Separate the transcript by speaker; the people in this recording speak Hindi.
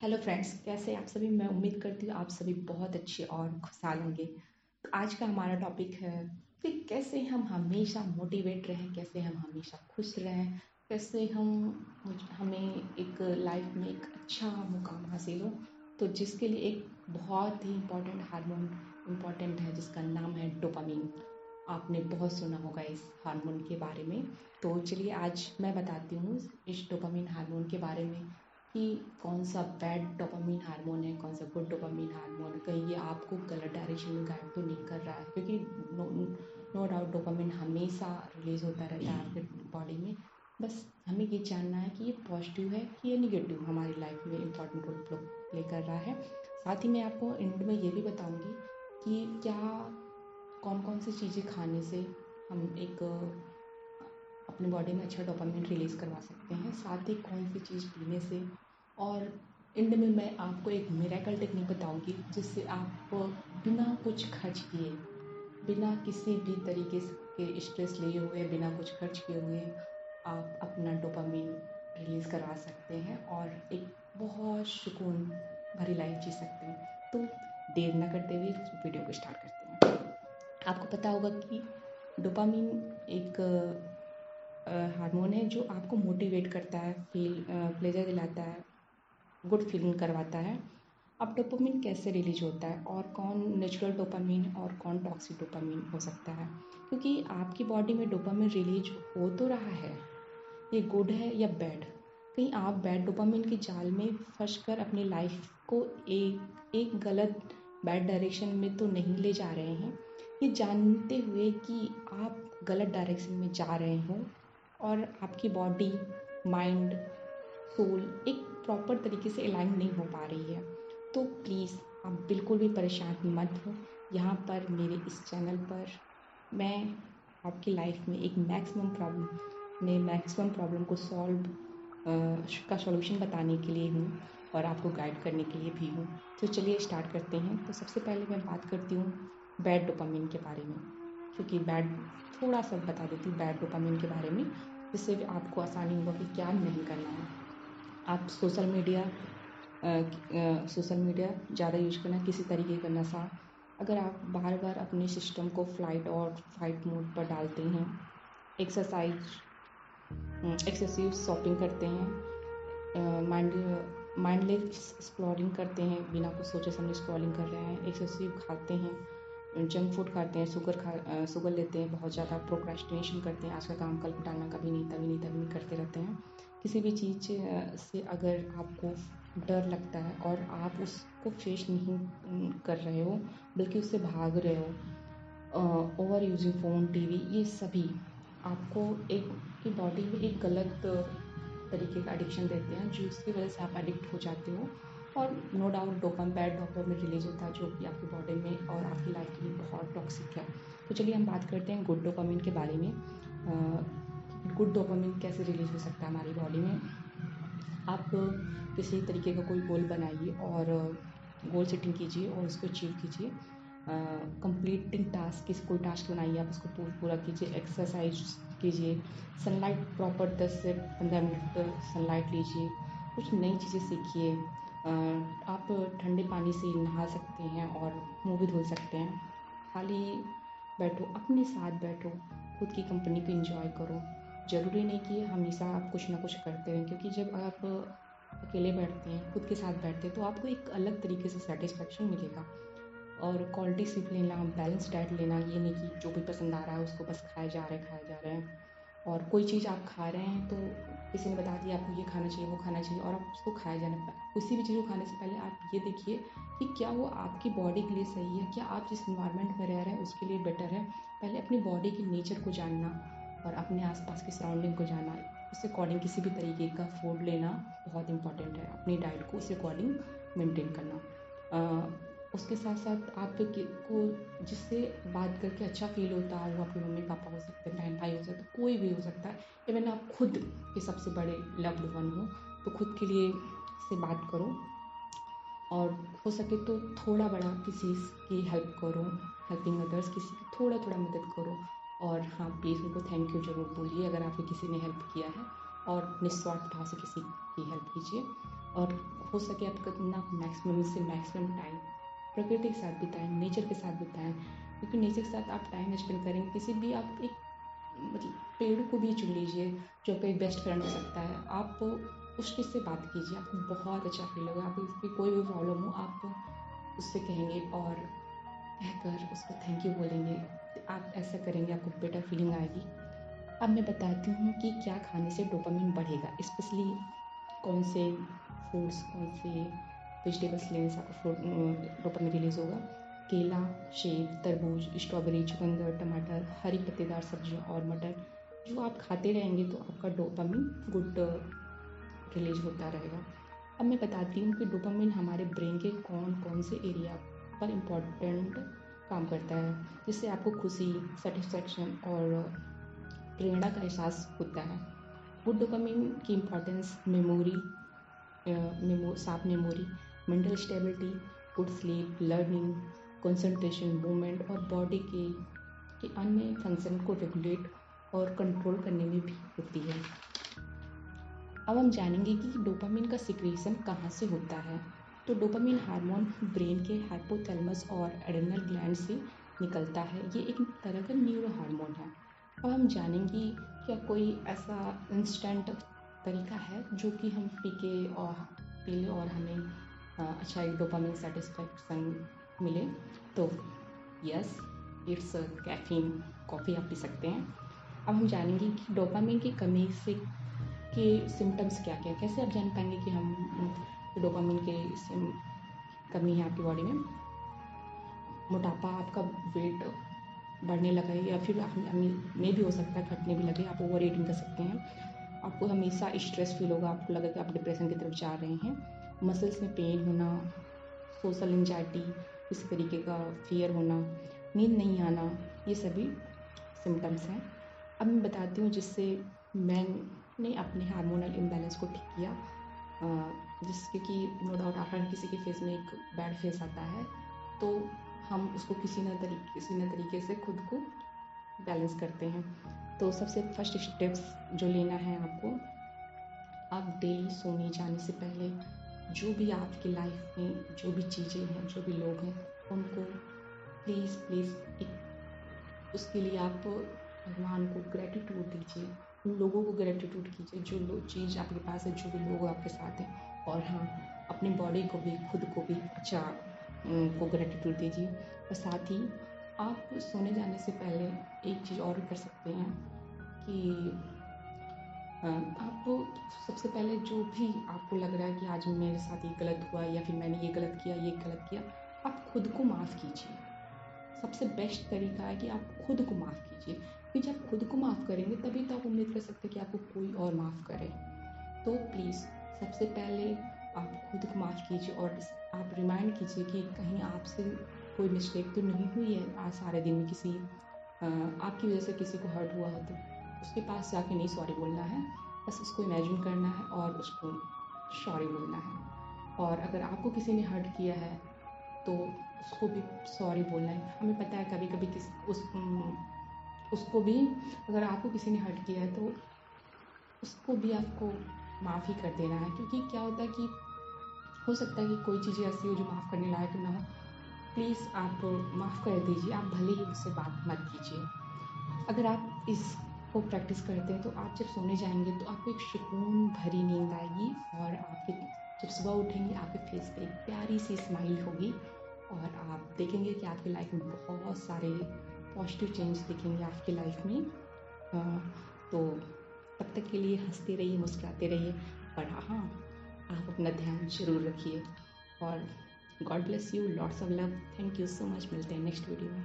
Speaker 1: हेलो फ्रेंड्स, कैसे आप सभी। मैं उम्मीद करती हूँ आप सभी बहुत अच्छे और खुशहाल होंगे। तो आज का हमारा टॉपिक है कि कैसे हम हमेशा मोटिवेट रहें, कैसे हम हमेशा खुश रहें, कैसे हमें एक लाइफ में एक अच्छा मुकाम हासिल हो। तो जिसके लिए एक बहुत ही इम्पोर्टेंट हार्मोन इम्पोर्टेंट है जिसका नाम है डोपामीन। आपने बहुत सुना होगा इस हार्मोन के बारे में। तो चलिए आज मैं बताती हूँ इस डोपामीन हार्मोन के बारे में कि कौन सा बैड डोपामीन हार्मोन है, कौन सा गुड डोपामीन हार्मोन है। कहीं ये आपको गलत डायरेक्शन में गाइड तो नहीं कर रहा है, क्योंकि नो डाउट डोपामीन हमेशा रिलीज होता रहता है आपके बॉडी में। बस हमें ये जानना है कि ये पॉजिटिव है कि ये निगेटिव हमारी लाइफ में इम्पॉर्टेंट रोल प्ले कर रहा है। साथ ही मैं आपको एंड में ये भी बताऊंगी कि क्या कौन कौन सी चीज़ें खाने से हम एक अपनी बॉडी में अच्छा डोपामिन रिलीज़ करवा सकते हैं, साथ ही कौन सी चीज़ पीने से। और एंड में मैं आपको एक मिरेकल टेक्निक बताऊंगी जिससे आप बिना कुछ खर्च किए, बिना किसी भी तरीके के स्ट्रेस लिए हुए, बिना कुछ खर्च किए हुए आप अपना डोपामिन रिलीज़ करवा सकते हैं और एक बहुत सुकून भरी लाइफ जी सकते हैं। तो देर न करते हुए वीडियो को स्टार्ट करते हैं। आपको पता होगा कि डोपामिन एक हार्मोन है जो आपको मोटिवेट करता है, प्लेजर दिलाता है, गुड फीलिंग करवाता है। अब डोपामिन कैसे रिलीज होता है और कौन नेचुरल डोपामिन और कौन टॉक्सिक डोपामिन हो सकता है, क्योंकि आपकी बॉडी में डोपामिन रिलीज हो तो रहा है, ये गुड है या बैड। कहीं आप बैड डोपामिन के जाल में फंस कर अपनी लाइफ को एक गलत बैड डायरेक्शन में तो नहीं ले जा रहे हैं। ये जानते हुए कि आप गलत डायरेक्शन में जा रहे हो और आपकी बॉडी, माइंड, सोल एक प्रॉपर तरीके से अलाइन नहीं हो पा रही है, तो प्लीज़ आप बिल्कुल भी परेशान मत हो। यहाँ पर मेरे इस चैनल पर मैं आपकी लाइफ में एक मैक्सिमम प्रॉब्लम को सॉल्व का सॉल्यूशन बताने के लिए हूँ और आपको गाइड करने के लिए भी हूँ। तो चलिए स्टार्ट करते हैं। तो सबसे पहले मैं बात करती हूँ बैड डोपामिन के बारे में, क्योंकि थोड़ा सा बता देती हूँ बैड डोपामिन के बारे में, जिससे आपको आसानी होगा कि क्या नहीं करना है। आप सोशल मीडिया ज़्यादा यूज करना, किसी तरीके का नशा, अगर आप बार बार अपने सिस्टम को फ्लाइट और फाइट मोड पर डालते हैं, एक्सरसाइज, एक्सेसिव शॉपिंग करते हैं, माइंडलेस स्क्रॉलिंग करते हैं, बिना कुछ सोचे समझे स्क्रॉलिंग कर रहे हैं, एक्सेसिव खाते हैं, जंक फूड खाते हैं, शुगर लेते हैं, बहुत ज़्यादा प्रोक्रेस्टिनेशन करते हैं, आज का काम कल को टालना, कभी नहीं तभी नहीं तभी नहीं करते रहते हैं। किसी भी चीज़ से अगर आपको डर लगता है और आप उसको फेस नहीं कर रहे हो बल्कि उससे भाग रहे हो, ओवर यूजिंग फ़ोन, टीवी, ये सभी आपको एक की बॉडी में एक गलत तरीके का एडिक्शन देते हैं, जिसकी वजह से आप एडिक्ट हो जाते हो। और no doubt bad dopamine release होता है, जो कि आपकी बॉडी में और आपकी लाइफ के लिए बहुत टॉक्सिक है। तो चलिए हम बात करते हैं गुड डोपामिन के बारे में। गुड डोपामिन कैसे रिलीज हो सकता है हमारी बॉडी में। आप किसी तरीके का कोई गोल बनाइए और गोल सेटिंग कीजिए और उसको अचीव कीजिए। कंप्लीटिंग टास्क, किसी कोई टास्क बनाइए, आप उसको पूरा कीजिए, एक्सरसाइज कीजिए, सनलाइट प्रॉपर 10 से 15 मिनट सनलाइट लीजिए, कुछ नई चीज़ें सीखिए। आप ठंडे पानी से नहा सकते हैं और मुँह भी धुल सकते हैं। खाली बैठो, अपने साथ बैठो, खुद की कंपनी को एंजॉय करो। ज़रूरी नहीं कि हमेशा आप कुछ ना कुछ करते रहें, क्योंकि जब आप अकेले बैठते हैं, खुद के साथ बैठते हैं, तो आपको एक अलग तरीके से सेटिस्फेक्शन मिलेगा। और क्वालिटी सिर्फ लेना, बैलेंस डाइट लेना, ये नहीं कि जो भी पसंद आ रहा है उसको बस खाए जा रहे हैं। और कोई चीज़ आप खा रहे हैं तो किसी ने बता दिया आपको ये खाना चाहिए, वो खाना चाहिए, और आप उसको खाए जाना। किसी भी चीज़ को खाने से पहले आप ये देखिए कि क्या वो आपकी बॉडी के लिए सही है, क्या आप जिस इन्वायरमेंट में रह रहे हैं उसके लिए बेटर है। पहले अपनी बॉडी के नेचर को जानना और अपने आसपास की सराउंडिंग को जानना, उसके अकॉर्डिंग किसी भी तरीके का फूड लेना बहुत इंपॉर्टेंट है। अपनी डाइट को उस अकॉर्डिंग मेंटेन करना। उसके साथ साथ आप को जिससे बात करके अच्छा फील होता है, वो आपके मम्मी पापा हो सकते हैं, बहन भाई हो सकते हैं, कोई भी हो सकता है। इवन आप खुद के सबसे बड़े लव्ड वन हो तो खुद के लिए से बात करो, और हो सके तो थोड़ा बड़ा किसी की हेल्प करो, हेल्पिंग अदर्स, किसी की थोड़ा थोड़ा मदद करो। और हाँ, प्लीज़ उनको थैंक यू ज़रूर बोलिए अगर आपको किसी ने हेल्प किया है, और निस्वार्थ भाव से किसी की हेल्प कीजिए। और हो सके आप कितना मैक्सिमम से मैक्सिमम टाइम प्रकृति के साथ बिताएं, नेचर के साथ बिताएं, क्योंकि नेचर के साथ आप टाइम स्पेंड करेंगे। किसी भी आप एक मतलब पेड़ को भी चुन लीजिए जो आपका एक बेस्ट फ्रेंड हो सकता है, आप उसके से बात कीजिए, आपको बहुत अच्छा फील होगा। आपको इसकी कोई भी प्रॉब्लम हो आप उससे कहेंगे और कहकर उसको थैंक यू बोलेंगे। आप ऐसा करेंगे, आपको बेटर फीलिंग आएगी। अब मैं बताती हूँ कि क्या खाने से डोपामिन बढ़ेगा, स्पेशली कौन से फ्रूट्स, कौन से वेजिटेबल्स लेने से आपको डोपामिन रिलीज़ होगा। केला, सेब, तरबूज, स्ट्रॉबेरी, चुकंदर, टमाटर, हरी पत्तेदार सब्जियाँ और मटर जो आप खाते रहेंगे तो आपका डोपामिन गुड रिलीज होता रहेगा। अब मैं बताती हूँ कि डोपामिन हमारे ब्रेन के कौन कौन से एरिया पर इम्पॉर्टेंट काम करता है, जिससे आपको खुशी, सेटिस्फैक्शन और प्रेरणा का एहसास होता है। गुड डोपामिन की importance memory, sharp memory, mental stability, good sleep, learning, concentration, movement और बॉडी के अन्य फंक्शन को रेगुलेट और कंट्रोल करने में भी होती है। अब हम जानेंगे कि डोपामिन का सिक्रीशन कहाँ से होता है। तो डोपामिन हार्मोन ब्रेन के हाइपोथैलेमस और एड्रेनल ग्लैंड से निकलता है। ये एक तरह का न्यूरो हार्मोन है। अब हम जानेंगे क्या कोई ऐसा इंस्टेंट तरीका है जो कि हम पी लें और हमें अच्छा एक डोपामिन सेटिस्फैक्शन मिले। तो यस, इट्स कैफीन, कॉफ़ी आप पी सकते हैं। अब हम जानेंगे कि डोपामिन की कमी से के सिम्टम्स क्या क्या, कैसे आप जान पाएंगे कि हम डोपामिन के कमी है आपकी बॉडी में। मोटापा, आपका वेट बढ़ने लगा है या फिर में भी हो सकता है घटने भी लगे, आप ओवर ईटिंग कर सकते हैं। आपको हमेशा स्ट्रेस फील होगा, आपको लगा कि आप डिप्रेशन की तरफ जा रहे हैं। मसल्स में पेन होना, सोशल एंजाइटी, इस तरीके का फियर होना, नींद नहीं आना, ये सभी सिम्टम्स हैं। अब मैं बताती हूँ जिससे मैंने अपने हार्मोनल इम्बैलेंस को ठीक किया, जिसके कि नो डाउट अगर किसी के फेस में एक बैड फेस आता है तो हम उसको किसी न तरीके से खुद को बैलेंस करते हैं। तो सबसे फर्स्ट स्टेप्स जो लेना है आपको, आप डेली सोने जाने से पहले जो भी आपकी लाइफ में जो भी चीज़ें हैं, जो भी लोग हैं, उनको प्लीज़ उसके लिए आप भगवान को ग्रेटिट्यूड दीजिए, उन लोगों को ग्रेटिट्यूड कीजिए जो चीज़ आपके पास है, जो भी लोग आपके साथ हैं। और हाँ, अपनी बॉडी को भी, खुद को भी अच्छा को ग्रेटिट्यूड दीजिए। और साथ ही आप सोने जाने से पहले एक चीज़ और कर सकते हैं कि आप सबसे पहले जो भी आपको लग रहा है कि आज मेरे साथ ये गलत हुआ या फिर मैंने ये गलत किया, आप खुद को माफ़ कीजिए। सबसे बेस्ट तरीका है कि आप खुद को माफ़ कीजिए, क्योंकि जब खुद को माफ़ करेंगे तभी तो आप उम्मीद कर सकते हैं कि आपको कोई और माफ़ करे। तो प्लीज़ सबसे पहले आप खुद को माफ़ कीजिए और आप रिमाइंड कीजिए कि कहीं आपसे कोई मिस्टेक तो नहीं हुई है आज सारे दिन में, किसी आपकी वजह से किसी को हर्ट हुआ हो तो उसके पास जाके नहीं सॉरी बोलना है, बस उसको इमेजिन करना है और उसको सॉरी बोलना है। और अगर आपको किसी ने हर्ट किया है तो उसको भी सॉरी बोलना है। हमें पता है कभी कभी उसको भी, अगर आपको किसी ने हर्ट किया है तो उसको भी आपको माफ़ ही कर देना है, क्योंकि क्या होता है कि हो सकता है कि कोई चीज़ें ऐसी हो जो माफ़ करने लायक ना हो। प्लीज़ आप माफ़ कर दीजिए, आप भले ही उससे बात मत कीजिए। अगर आप इसको प्रैक्टिस करते हैं तो आप जब सोने जाएंगे तो आपको एक सुकून भरी नींद आएगी और आपके जब सुबह उठेंगे आपके फेस पे एक प्यारी सी स्माइल होगी और आप देखेंगे कि आपकी लाइफ में बहुत सारे पॉजिटिव चेंज दिखेंगे आपकी लाइफ में। तो तब तक के लिए हंसते रहिए, मुस्कुराते रहिए, पर हाँ, आप अपना ध्यान जरूर रखिए। और God bless you, lots of love, thank you so much. मिलते हैं नेक्स्ट वीडियो में।